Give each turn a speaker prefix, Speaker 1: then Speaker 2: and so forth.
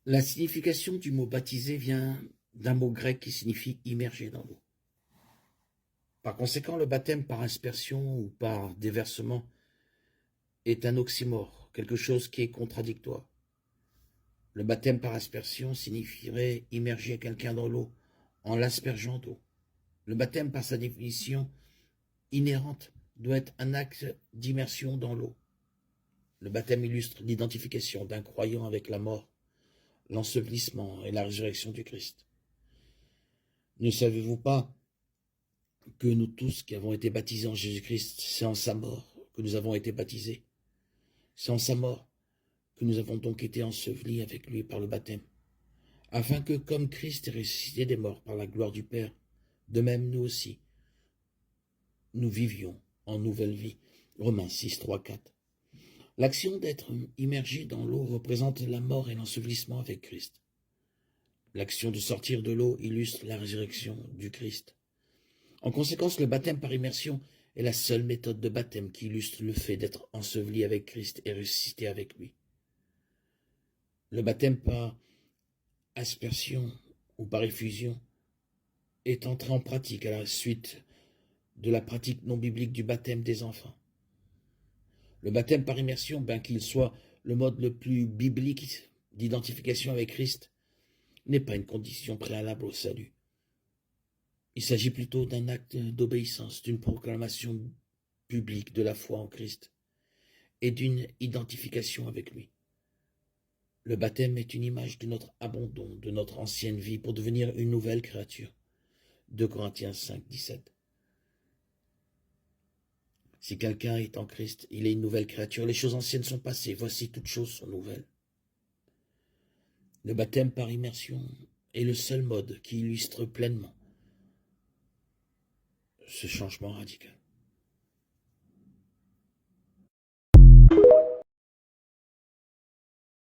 Speaker 1: La signification du mot baptiser vient d'un mot grec qui signifie immerger dans l'eau. Par conséquent, le baptême par aspersion ou par déversement est un oxymore, quelque chose qui est contradictoire. Le baptême par aspersion signifierait immerger quelqu'un dans l'eau en l'aspergeant d'eau. Le baptême, par sa définition inhérente, doit être un acte d'immersion dans l'eau. Le baptême illustre l'identification d'un croyant avec la mort, l'ensevelissement et la résurrection du Christ. Ne savez-vous pas que nous tous qui avons été baptisés en Jésus-Christ, c'est en sa mort que nous avons été baptisés? C'est en sa mort que nous avons donc été ensevelis avec lui par le baptême, afin que, comme Christ est ressuscité des morts par la gloire du Père, de même nous aussi, nous vivions en nouvelle vie. Romains 6, 3, 4. L'action d'être immergé dans l'eau représente la mort et l'ensevelissement avec Christ. L'action de sortir de l'eau illustre la résurrection du Christ. En conséquence, le baptême par immersion est la seule méthode de baptême qui illustre le fait d'être enseveli avec Christ et ressuscité avec lui. Le baptême par aspersion ou par effusion est entré en pratique à la suite de la pratique non biblique du baptême des enfants. Le baptême par immersion, bien qu'il soit le mode le plus biblique d'identification avec Christ, n'est pas une condition préalable au salut. Il s'agit plutôt d'un acte d'obéissance, d'une proclamation publique de la foi en Christ et d'une identification avec lui. Le baptême est une image de notre abandon, de notre ancienne vie pour devenir une nouvelle créature. 2 Corinthiens 5, 17. Si quelqu'un est en Christ, il est une nouvelle créature. Les choses anciennes sont passées, voici toutes choses sont nouvelles. Le baptême par immersion est le seul mode qui illustre pleinement ce changement radical.